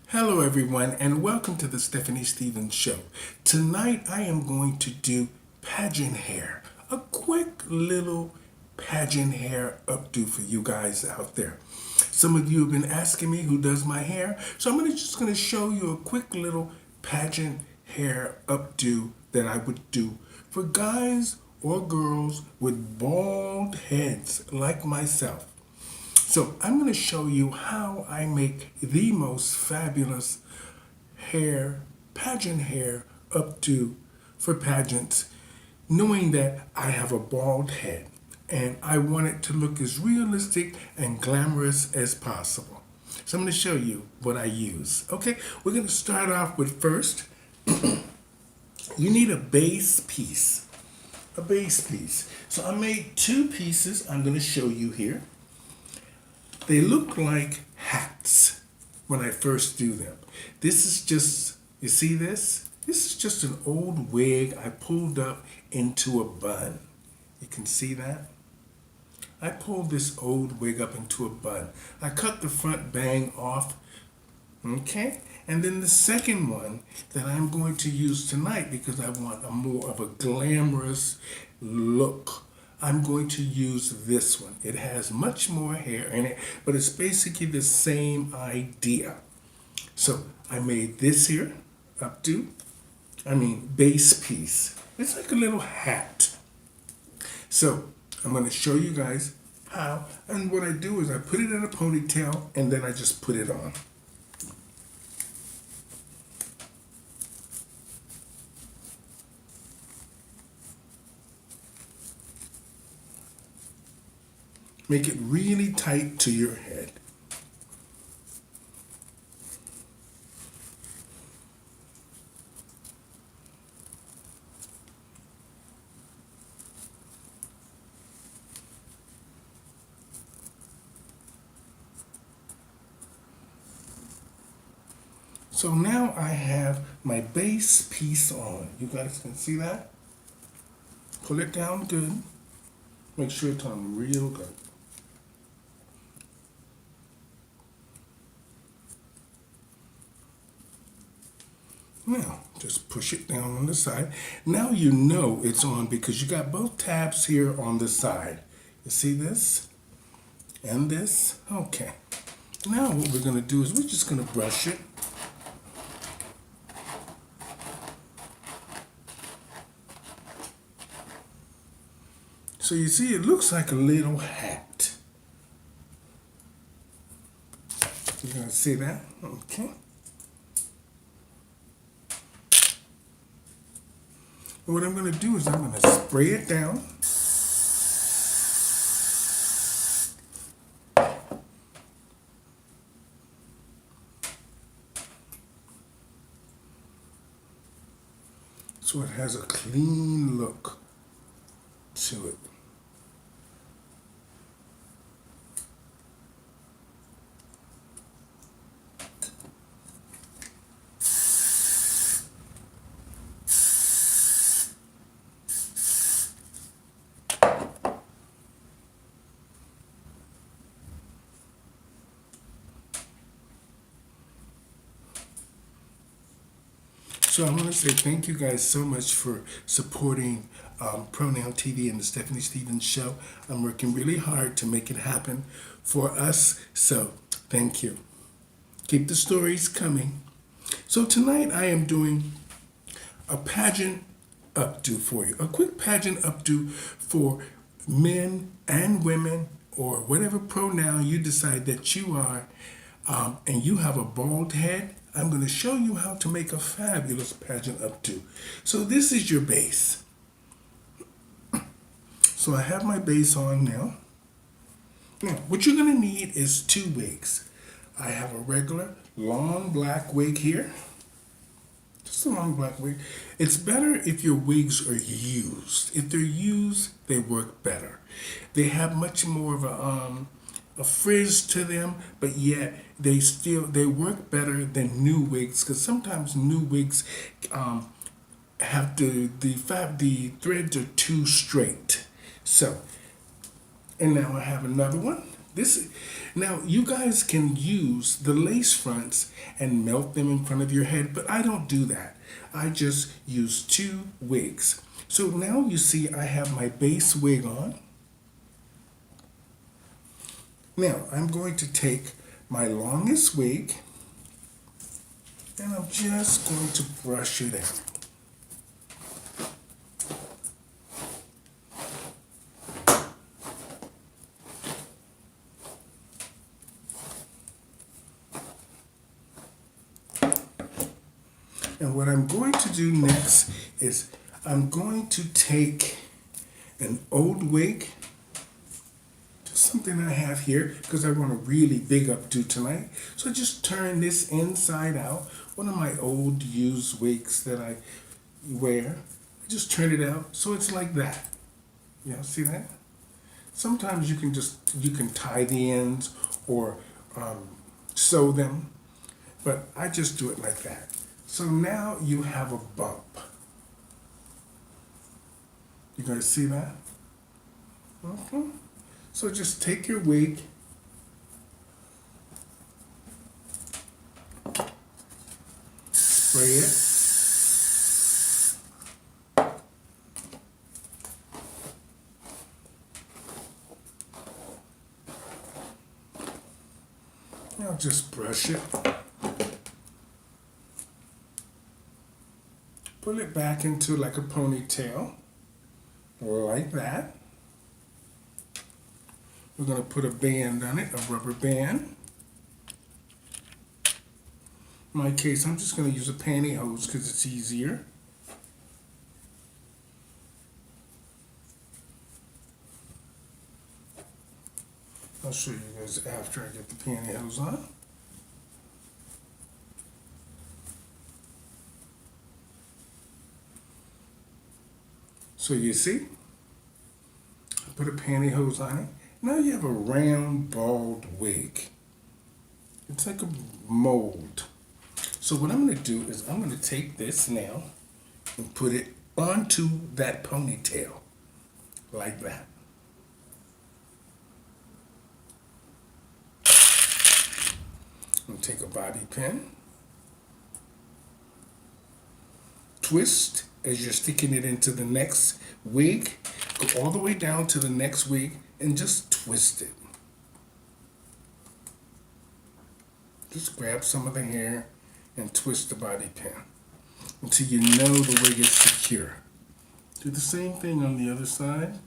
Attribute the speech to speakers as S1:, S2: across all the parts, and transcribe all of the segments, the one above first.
S1: Hello, everyone, and welcome to the Stephanie Stevens Show. Tonight, I am going to do pageant hair, a quick little pageant hair updo for you guys out there. Some of you have been asking me who does my hair, so I'm just going to show you a quick little pageant hair updo that I would do for guys or girls with bald heads like myself. So I'm going to show you how I make the most fabulous pageant hair updo for pageants, knowing that I have a bald head and I want it to look as realistic and glamorous as possible. So I'm going to show you what I use. Okay, we're going to start off with first, you need a base piece. A base piece. So I made two pieces I'm going to show you here. They look like hats when I first do them. This is just, you see this? This is just an old wig I pulled up into a bun. You can see that? I pulled this old wig up into a bun. I cut the front bang off, okay? And then the second one that I'm going to use tonight because I want a more of a glamorous look, I'm going to use this one. It has much more hair in it, but it's basically the same idea. So I made this here base piece. It's like a little hat. So I'm going to show you guys how, and what I do is I put it in a ponytail and then I just put it on. Make it really tight to your head. So now I have my base piece on. You guys can see that? Pull it down good. Make sure it's on real good. Now, just push it down on the side. Now you know it's on because you got both tabs here on the side. You see this? And this? Okay. Now what we're going to do is we're just going to brush it. So you see it looks like a little hat. You going to see that? Okay. And what I'm going to do is I'm going to spray it down. So it has a clean look to it. So I want to say thank you guys so much for supporting Pronoun TV and the Stephanie Stevens Show. I'm working really hard to make it happen for us. So thank you. Keep the stories coming. So tonight I am doing a pageant updo for you. A quick pageant updo for men and women or whatever pronoun you decide that you are, and you have a bald head. I'm going to show you how to make a fabulous pageant updo. So this is your base. So I have my base on now. Now, what you're going to need is two wigs. I have a regular long black wig here. Just a long black wig. It's better if your wigs are used. If they're used, they work better. They have much more of a frizz to them, but yet they work better than new wigs because sometimes new wigs have the threads are too straight. So, and now I have another one This now you guys can use the lace fronts and melt them in front of your head, but I don't do that. I just use two wigs. So now you see I have my base wig on. Now I'm going to take my longest wig and I'm just going to brush it out. And what I'm going to do next is I'm going to take an old wig, just something I have here because I want a really big updo tonight. So just turn this inside out. One of my old used wigs that I wear. Just turn it out so it's like that. Yeah, see that? Sometimes you can tie the ends or sew them, but I just do it like that. So now you have a bump. You guys see that? Okay. So just take your wig, spray it, now just brush it, pull it back into like a ponytail, like that. We're going to put a band on it, a rubber band. In my case, I'm just going to use a pantyhose because it's easier. I'll show you guys after I get the pantyhose on. So you see, I put a pantyhose on it. Now you have a round, bald wig. It's like a mold. So what I'm going to do is I'm going to take this now and put it onto that ponytail, like that. I'm going to take a bobby pin, twist as you're sticking it into the next wig, go all the way down to the next wig and just twist it. Just grab some of the hair and twist the bobby pin until you know the wig is secure. Do the same thing on the other side.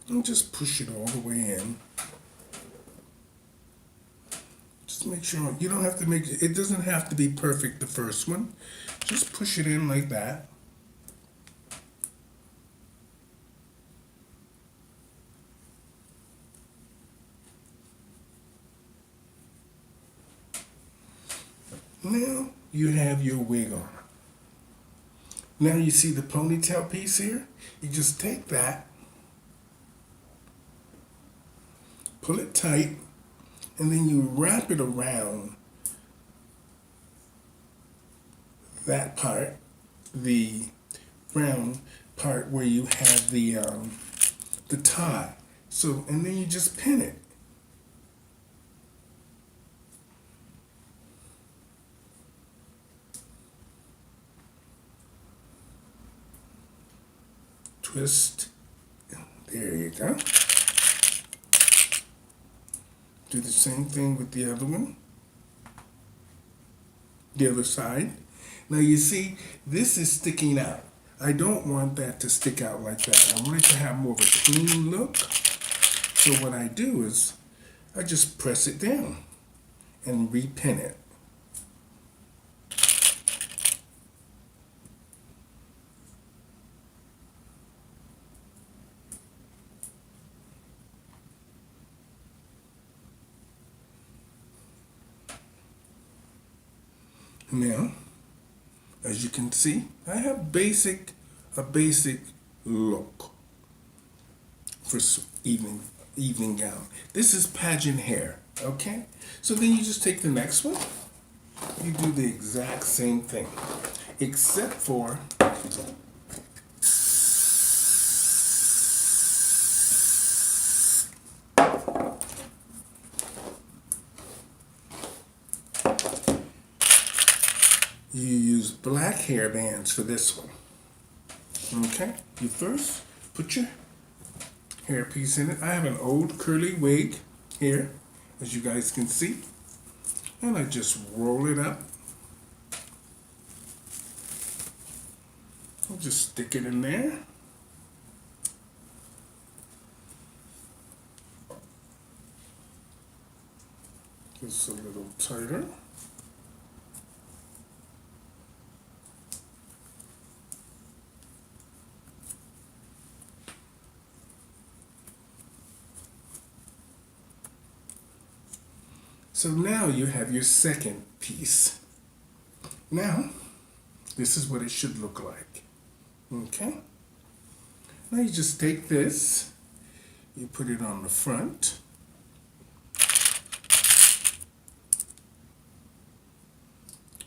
S1: And just push it all the way in. Just make sure you don't have to make it doesn't have to be perfect the first one. Just push it in like that. Now you have your wig on. Now you see the ponytail piece here? You just take that, pull it tight, and then you wrap it around that part, the round part where you have the tie. So, and then you just pin it. Twist. There you go. Do the same thing with the other one. The other side. Now you see, this is sticking out. I don't want that to stick out like that. I want it to have more of a clean look. So what I do is, I just press it down and repin it. Now, as you can see, I have a basic look for evening gown. This is pageant hair, okay? So then you just take the next one. You do the exact same thing, except for you use black hair bands for this one. Okay, you first put your hairpiece in it. I have an old curly wig here, as you guys can see, and I just roll it up. I'll just stick it in there. Just a little tighter. So now you have your second piece. Now, this is what it should look like. Okay? Now you just take this, you put it on the front.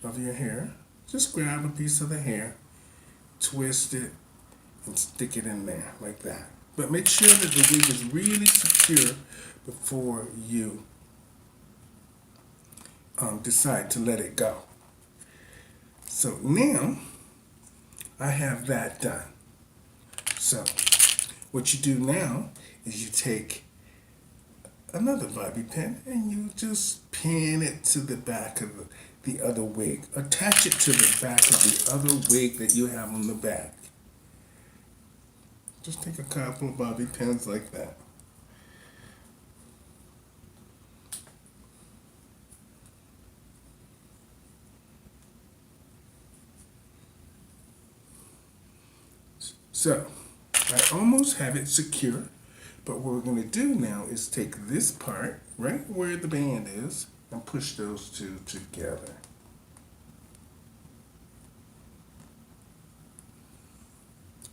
S1: Of your hair. Just grab a piece of the hair, twist it, and stick it in there like that. But make sure that the wig is really secure before you decide to let it go. So now I have that done. So what you do now is you take another bobby pin and you just pin it to the back of the other wig. Attach it to the back of the other wig that you have on the back. Just take a couple of bobby pins like that. So, I almost have it secure, but what we're going to do now is take this part, right where the band is, and push those two together.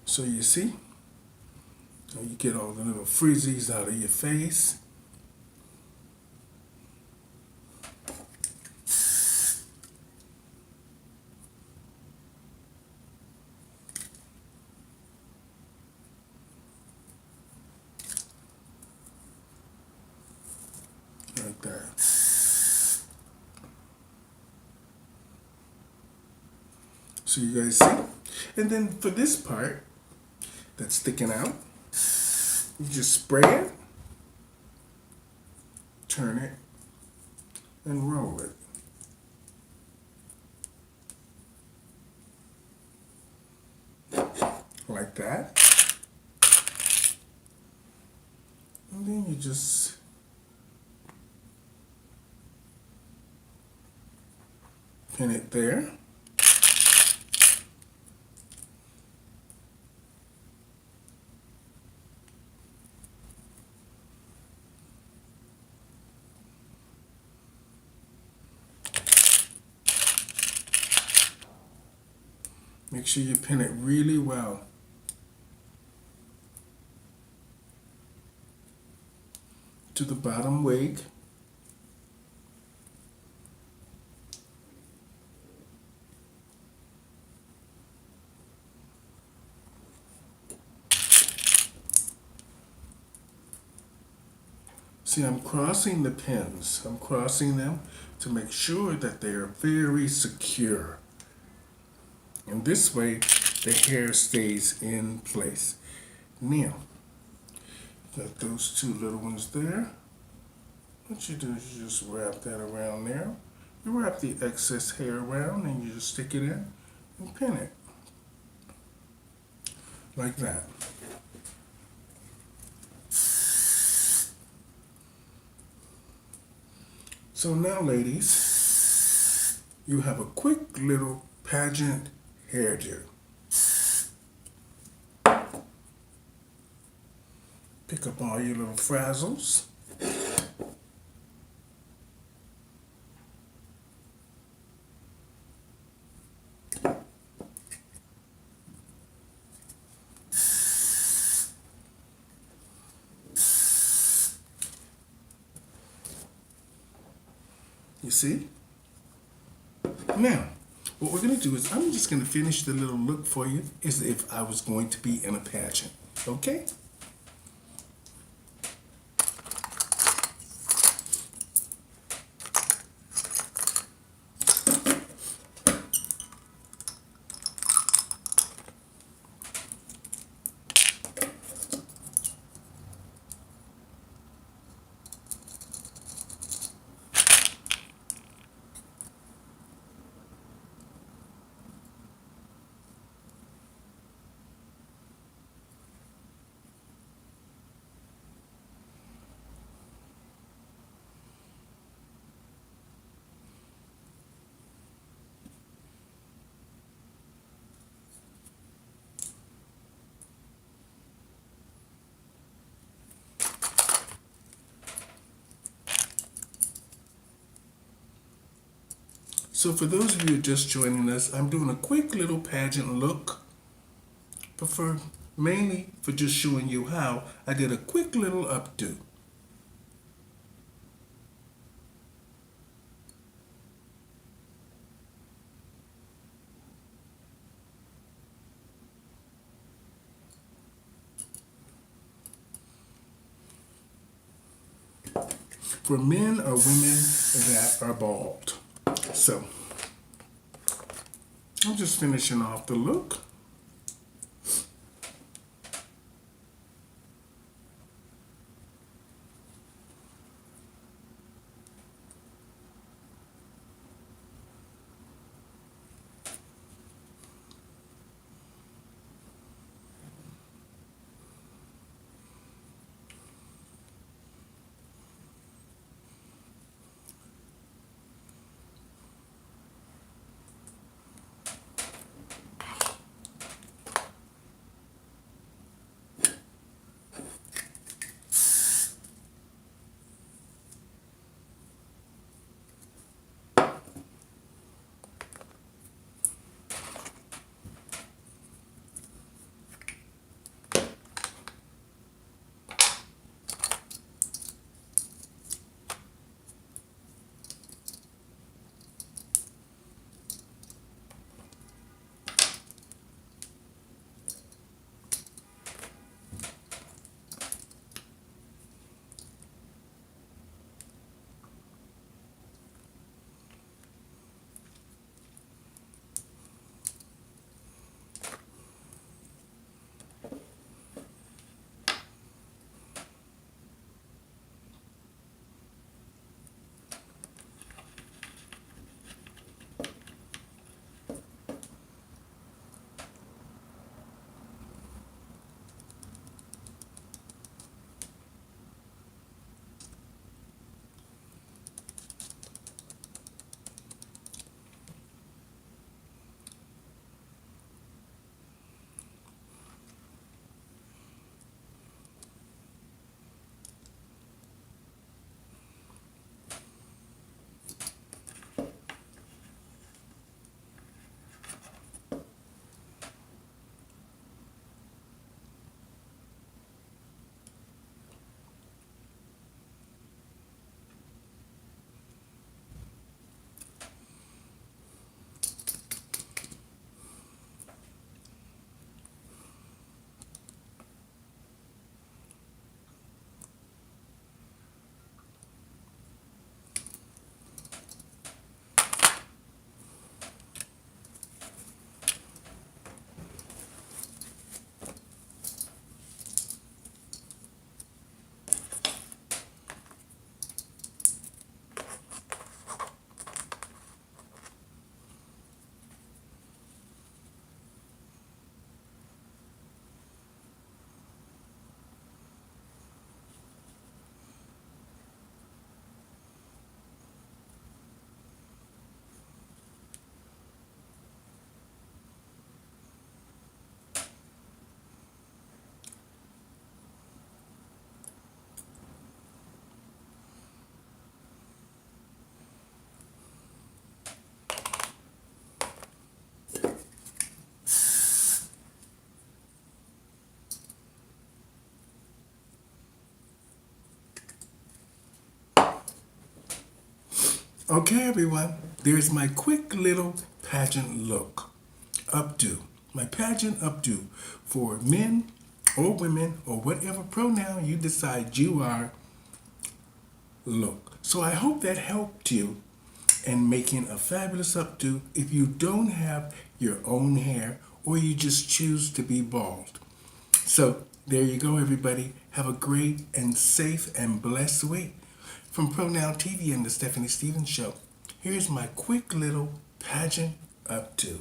S1: So you see, you get all the little frizzies out of your face. Like that. So you guys see? And then for this part that's sticking out, you just spray it, turn it, and roll it. Like that. And then you just pin it there. Make sure you pin it really well. To the bottom wig. See, I'm crossing the pins. I'm crossing them to make sure that they are very secure. And this way, the hair stays in place. Now, got those two little ones there. What you do is you just wrap that around there. You wrap the excess hair around and you just stick it in and pin it. Like that. So now, ladies, you have a quick little pageant hairdo. Pick up all your little frazzles. You see? Now, what we're going to do is I'm just going to finish the little look for you as if I was going to be in a pageant. Okay? So for those of you just joining us, I'm doing a quick little pageant look, mainly for just showing you how I did a quick little updo. For men or women that are bald. So I'm just finishing off the look. Okay, everyone, there's my quick little pageant look. Updo. My pageant updo for men or women or whatever pronoun you decide you are. Look. So I hope that helped you in making a fabulous updo if you don't have your own hair or you just choose to be bald. So there you go, everybody. Have a great and safe and blessed week. From Pronoun TV and the Stephanie Stevens Show, here's my quick little pageant updo.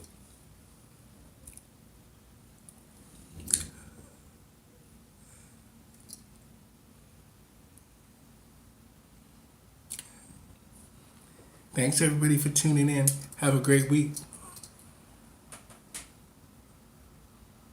S1: Thanks, everybody, for tuning in. Have a great week.